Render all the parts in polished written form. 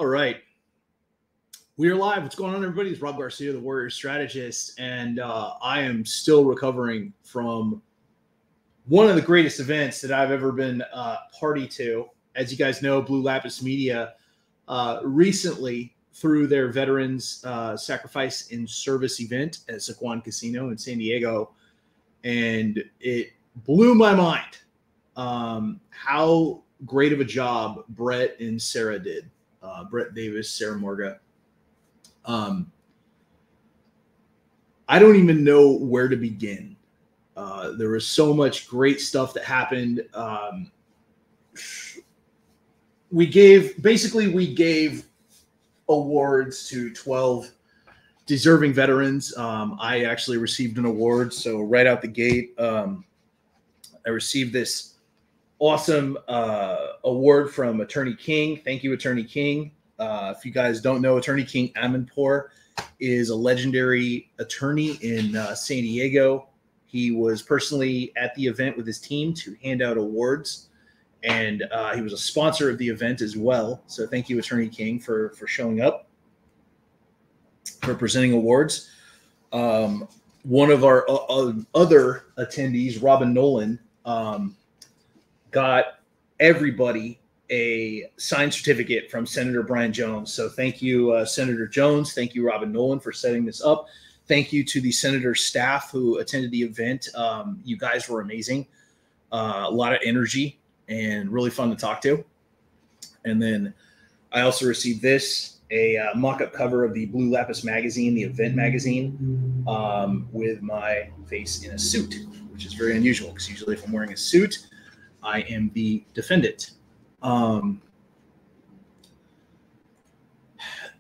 All right. We are live. What's going on, everybody? It's Rob Garcia, the Warrior Strategist, and I am still recovering from one of the greatest events that I've ever been party to. As you guys know, Blue Lapis Media recently threw their Veterans Sacrifice in Service event at Sequan Casino in San Diego, and it blew my mind how great of a job Brett and Sarah did. Brett Davis, Sarah Morga. I don't even know where to begin. There was so much great stuff that happened. We gave awards to 12 deserving veterans. I actually received an award. So right out the gate, I received this awesome award from Attorney King. Thank you, Attorney King. If you guys don't know, Attorney King Amanpour is a legendary attorney in San Diego. He was personally at the event with his team to hand out awards, and he was a sponsor of the event as well. So thank you, Attorney King, for showing up, for presenting awards. One of our other attendees, Robin Nolan, got everybody a signed certificate from Senator Brian Jones. So thank you, Senator Jones. Thank you, Robin Nolan, for setting this up. Thank you to the senator's staff who attended the event. You guys were amazing. A lot of energy and really fun to talk to. And then I also received this, a mock-up cover of the Blue Lapis magazine, the event magazine, with my face in a suit, which is very unusual because usually if I'm wearing a suit, I am the defendant. The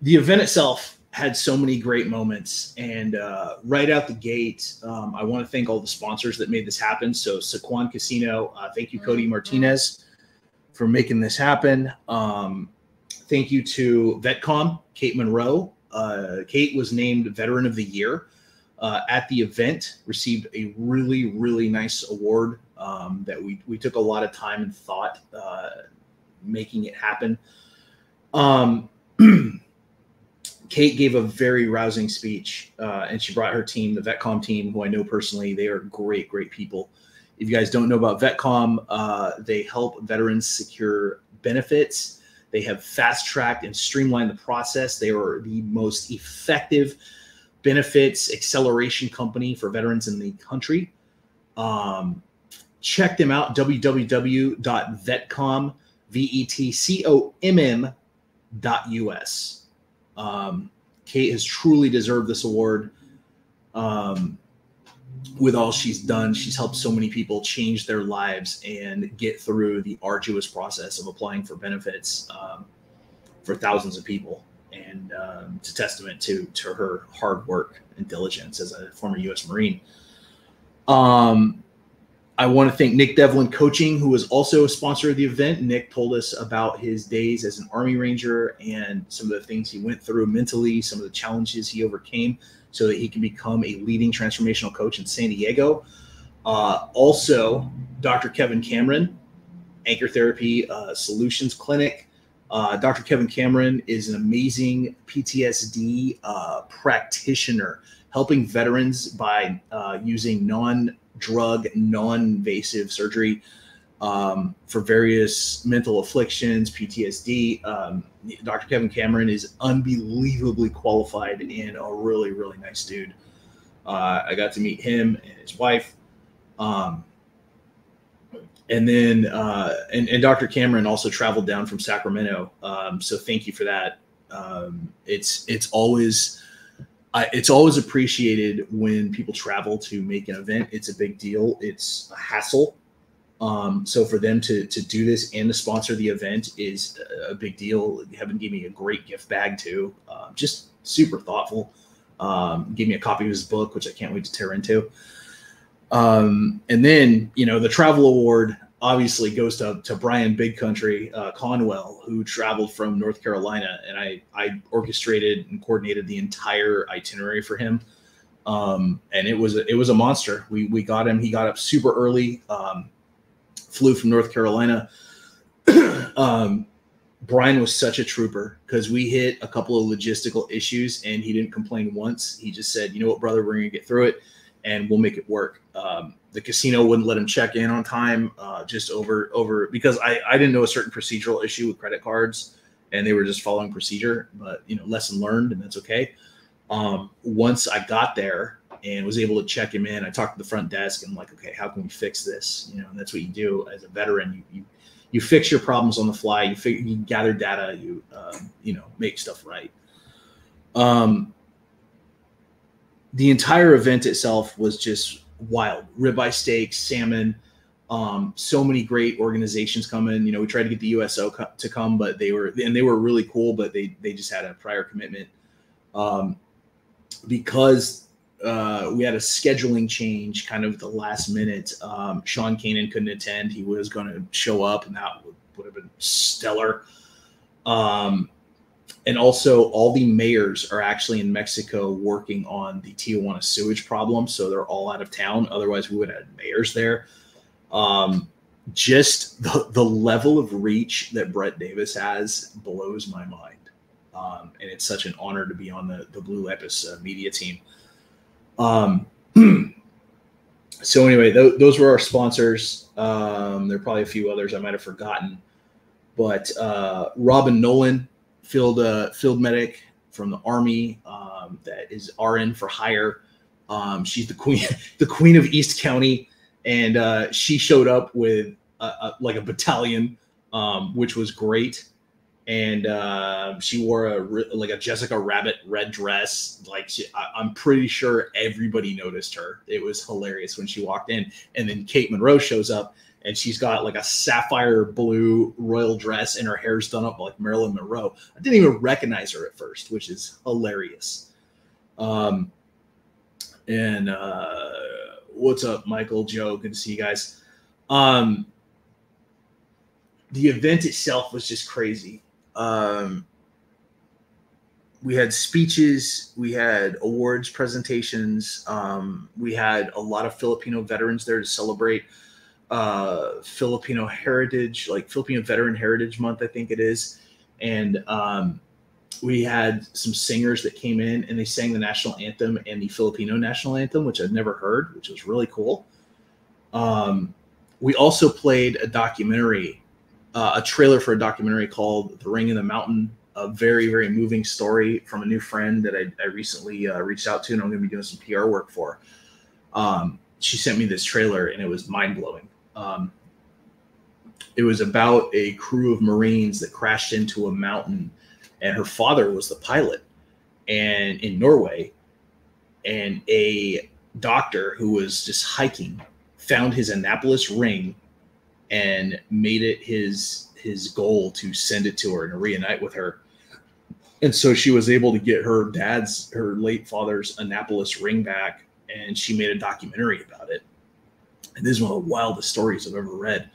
event itself had so many great moments, and right out the gate, I want to thank all the sponsors that made this happen. So Sequan Casino, thank you, Cody Martinez, for making this happen. Thank you to VetCom, Kate Monroe. Kate was named Veteran of the Year at the event, received a really, really nice award that we took a lot of time and thought making it happen. Kate gave a very rousing speech, and she brought her team, the VetCom team, who I know personally. They are great, great people. If you guys don't know about VetCom, they help veterans secure benefits. They have fast-tracked and streamlined the process. They are the most effective benefits acceleration company for veterans in the country. Check them out, www.vetcomm.us. Kate has truly deserved this award. With all she's done, she's helped so many people change their lives and get through the arduous process of applying for benefits for thousands of people. And it's a testament to her hard work and diligence as a former U.S. Marine. I want to thank Nick Devlin Coaching, who was also a sponsor of the event. Nick told us about his days as an Army Ranger and some of the things he went through mentally, some of the challenges he overcame so that he can become a leading transformational coach in San Diego. Also, Dr. Kevin Cameron, Anchor Therapy Solutions Clinic. Dr. Kevin Cameron is an amazing PTSD practitioner, helping veterans by using non-drug, non-invasive surgery for various mental afflictions, PTSD. Dr. Kevin Cameron is unbelievably qualified and a really, really nice dude. I got to meet him and his wife. And then and Dr. Cameron also traveled down from Sacramento. So thank you for that. It's always appreciated when people travel to make an event. It's a big deal. It's a hassle. So for them to do this and to sponsor the event is a big deal. Kevin gave me a great gift bag too. Just super thoughtful. Gave me a copy of his book, which I can't wait to tear into. And then, the travel award obviously goes to Brian Big Country Conwell, who traveled from North Carolina, and I orchestrated and coordinated the entire itinerary for him. And it was a monster. We got him. He got up super early, flew from North Carolina, Brian was such a trooper because we hit a couple of logistical issues and he didn't complain once. He just said, you know what, brother, we're going to get through it and we'll make it work. The casino wouldn't let him check in on time, just over because I didn't know a certain procedural issue with credit cards and they were just following procedure, but lesson learned, and that's okay. Once I got there and was able to check him in, I talked to the front desk and I'm like, okay, how can we fix this? And that's what you do as a veteran. You fix your problems on the fly. You gather data. You make stuff right. The entire event itself was just wild. Ribeye steaks, salmon. So many great organizations coming. We tried to get the USO to come, but they were really cool, but they just had a prior commitment. Because we had a scheduling change kind of the last minute. Sean Kanan couldn't attend. He was going to show up, and that would have been stellar. And also, all the mayors are actually in Mexico working on the Tijuana sewage problem, so they're all out of town. Otherwise, we would have had mayors there. Just the level of reach that Brett Davis has blows my mind. And it's such an honor to be on the Blue Lapis media team. So anyway, those were our sponsors. There are probably a few others I might have forgotten, but Robin Nolan, field medic from the Army, that is RN for hire. She's the queen of East County, and she showed up with like a battalion, which was great. And she wore a Jessica Rabbit red dress. I'm pretty sure everybody noticed her. It was hilarious when she walked in. And then Kate Monroe shows up, and she's got like a sapphire blue royal dress, and her hair's done up like Marilyn Monroe. I didn't even recognize her at first, which is hilarious. What's up, Michael, Joe? Good to see you guys. The event itself was just crazy. We had speeches, we had awards presentations, we had a lot of Filipino veterans there to celebrate Filipino heritage, like Filipino Veteran Heritage Month, I think it is. And we had some singers that came in and they sang the national anthem and the Filipino national anthem, which I'd never heard, which was really cool. We also played a documentary, a trailer for a documentary called The Ring in the Mountain, a very, very moving story from a new friend that I recently reached out to, and I'm going to be doing some PR work for. She sent me this trailer, and it was mind-blowing. It was about a crew of Marines that crashed into a mountain, and her father was the pilot and in Norway, and a doctor who was just hiking found his Annapolis ring and made it his goal to send it to her and to reunite with her. And so she was able to get her late father's Annapolis ring back, and she made a documentary about it. And this is one of the wildest stories I've ever read.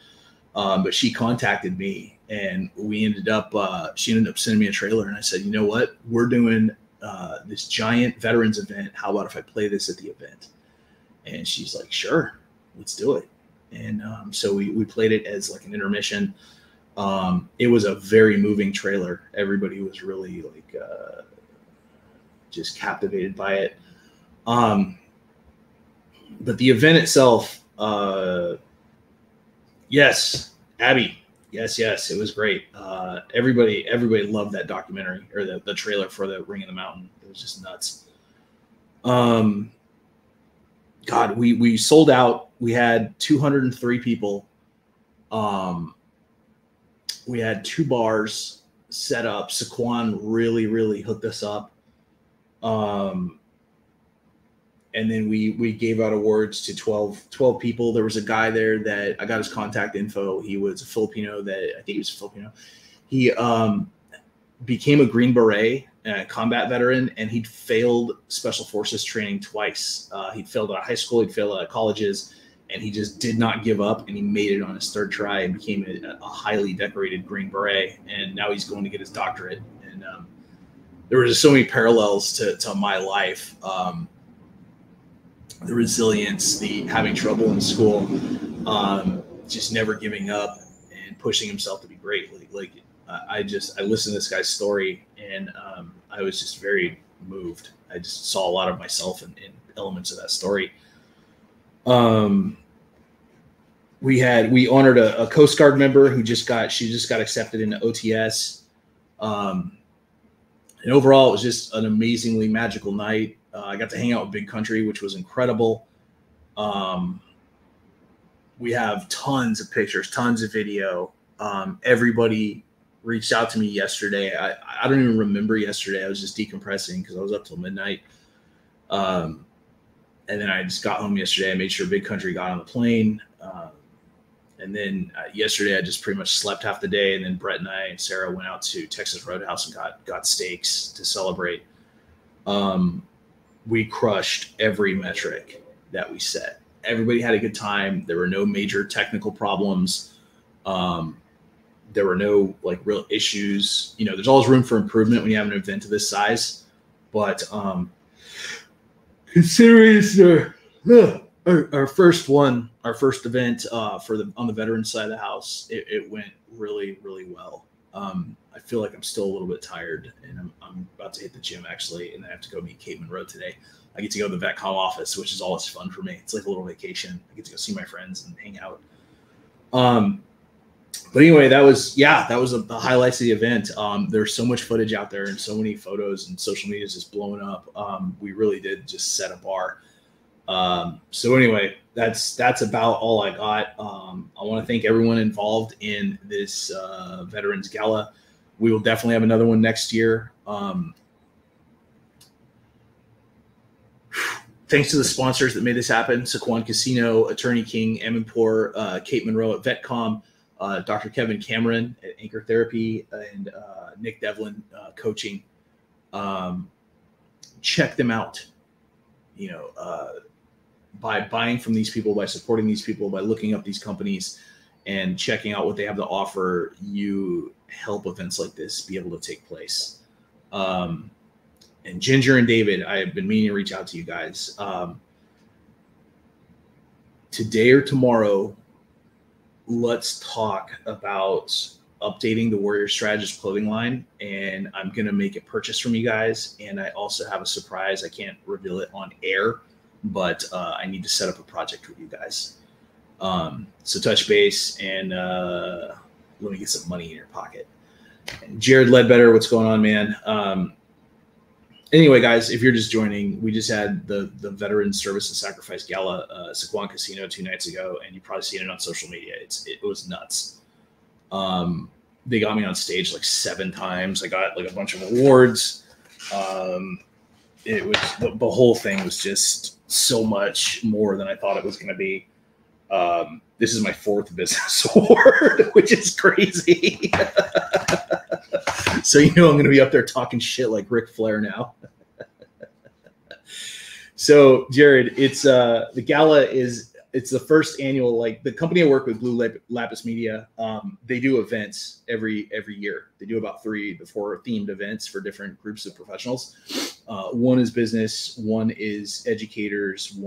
But she contacted me, and she ended up sending me a trailer, and I said, you know what? We're doing this giant veterans event. How about if I play this at the event? And she's like, sure, let's do it. And so we played it as like an intermission. It was a very moving trailer. Everybody was really just captivated by it. But the event itself, yes, Abby, yes, it was great. Everybody loved that documentary, or the trailer for the Ring in the Mountain. It was just nuts. God, we sold out. We had 203 people. We had 2 bars set up. Saquon really, really hooked us up. And then we gave out awards to 12 people. There was a guy there that I got his contact info. He was a Filipino He became a Green Beret, combat veteran, and he'd failed Special Forces training twice. He'd failed out of high school, he'd failed out of colleges, and he just did not give up, and he made it on his 3rd try and became a highly decorated Green Beret. And now he's going to get his doctorate. And there were just so many parallels to my life. The resilience, the having trouble in school, just never giving up and pushing himself to be great. Like I listened to this guy's story, and I was just very moved. I just saw a lot of myself in elements of that story. We honored a Coast Guard member who just got accepted into OTS. And overall, it was just an amazingly magical night. I got to hang out with Big Country, which was incredible. We have tons of pictures, tons of video. Everybody reached out to me yesterday. I don't even remember yesterday. I was just decompressing because I was up till midnight. And then I just got home yesterday. I made sure Big Country got on the plane. And then yesterday I just pretty much slept half the day. And then Brett and I and Sarah went out to Texas Roadhouse and got steaks to celebrate. We crushed every metric that we set. Everybody had a good time. There were no major technical problems. There were no like real issues. You know, there's always room for improvement when you have an event of this size. But considering it's our first event on the veterans side of the house, it went really, really well. I feel like I'm still a little bit tired, and I'm about to hit the gym actually, and I have to go meet Kate Monroe today. I get to go to the VetCom office, which is always fun for me. It's like a little vacation. I get to go see my friends and hang out. But anyway, that was the highlights of the event. There's so much footage out there and so many photos, and social media is just blowing up. We really did just set a bar. So anyway, that's about all I got. I want to thank everyone involved in this Veterans Gala. We will definitely have another one next year. Thanks to the sponsors that made this happen: Saquon Casino, Attorney King, Amanpour, Kate Monroe at VetCom, Dr. Kevin Cameron at Anchor Therapy, and Nick Devlin Coaching. Check them out. You know, by buying from these people, by supporting these people, by looking up these companies and checking out what they have to offer, you help events like this be able to take place. And Ginger and David, I have been meaning to reach out to you guys. Today or tomorrow, let's talk about updating the Warrior Strategist clothing line, and I'm going to make a purchase from you guys. And I also have a surprise. I can't reveal it on air, but I need to set up a project with you guys. So touch base and let me get some money in your pocket. And Jared Ledbetter, what's going on, man? Anyway, guys, if you're just joining, we just had the Veterans Service and Sacrifice Gala, Saquon Casino 2 nights ago, and you've probably seen it on social media. It was nuts. They got me on stage like 7 times. I got like a bunch of awards. It was the whole thing was just so much more than I thought it was going to be. This is my 4th business award, which is crazy. So, you know, I'm going to be up there talking shit like Ric Flair now. So, Jared, it's the gala it's the first annual, like the company I work with, Blue Lapis Media. They do events every year. They do about 3 to 4 themed events for different groups of professionals. One is business, one is educators,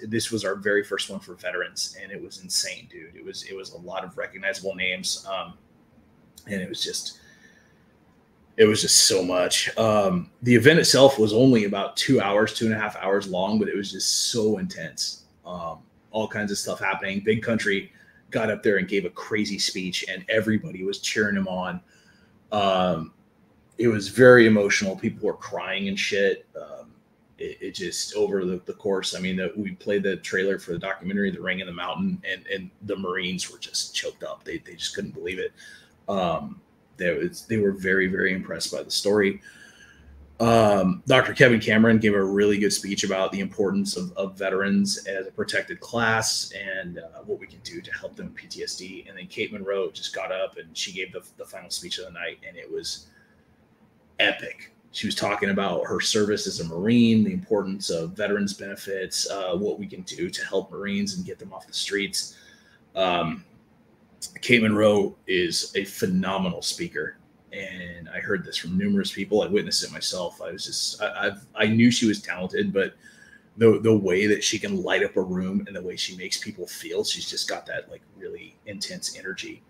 this was our very first one for veterans, and it was insane, dude. It was a lot of recognizable names, and it was just so much. The event itself was only about 2.5 hours long, but it was just so intense. All kinds of stuff happening. Big Country got up there and gave a crazy speech, and everybody was cheering him on. It was very emotional. People were crying and shit. It just over the course. I mean, we played the trailer for the documentary, The Ring in the Mountain, and the Marines were just choked up. They just couldn't believe it. They were very, very impressed by the story. Dr. Kevin Cameron gave a really good speech about the importance of veterans as a protected class and what we can do to help them with PTSD. And then Kate Monroe just got up and she gave the final speech of the night, and it was epic. She was talking about her service as a Marine, the importance of veterans benefits, what we can do to help Marines and get them off the streets. Kate Monroe is a phenomenal speaker, and I heard this from numerous people. I witnessed it myself. I knew she was talented, but the way that she can light up a room and the way she makes people feel, she's just got that like really intense energy.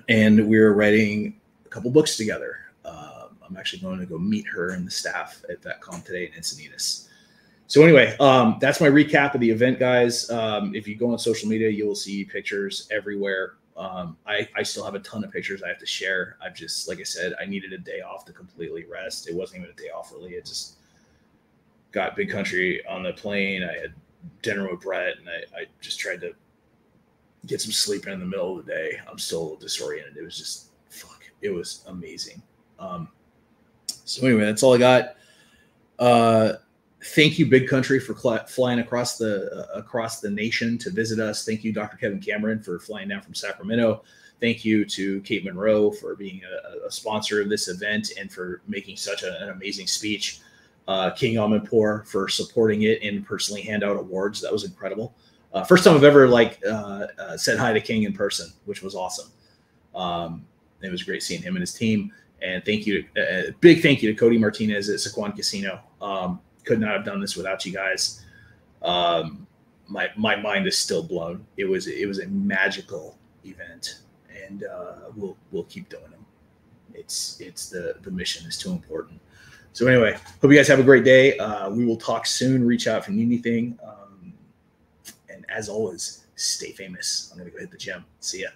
and we're writing a couple books together. I'm actually going to go meet her and the staff at VetCom today in Encinitas. So anyway, that's my recap of the event, guys. If you go on social media, you will see pictures everywhere. I still have a ton of pictures I have to share. I've just, like I said, I needed a day off to completely rest. It wasn't even a day off, really. It just got Big Country on the plane. I had dinner with Brett, and I just tried to get some sleep in the middle of the day. I'm still disoriented. It was just, it was amazing. So anyway, that's all I got. Thank you, Big Country, for flying across the nation to visit us. Thank you, Dr. Kevin Cameron, for flying down from Sacramento. Thank you to Kate Monroe for being a sponsor of this event and for making such an amazing speech. King Amanpour for supporting it and personally hand out awards. That was incredible. First time I've ever said hi to King in person, which was awesome. It was great seeing him and his team. And thank you, big thank you to Cody Martinez at Sequan Casino. Could not have done this without you guys. My mind is still blown. It was a magical event, and we'll keep doing them. It's the mission is too important. So anyway, hope you guys have a great day. We will talk soon. Reach out if you need anything. And as always, stay famous. I'm gonna go hit the gym. See ya.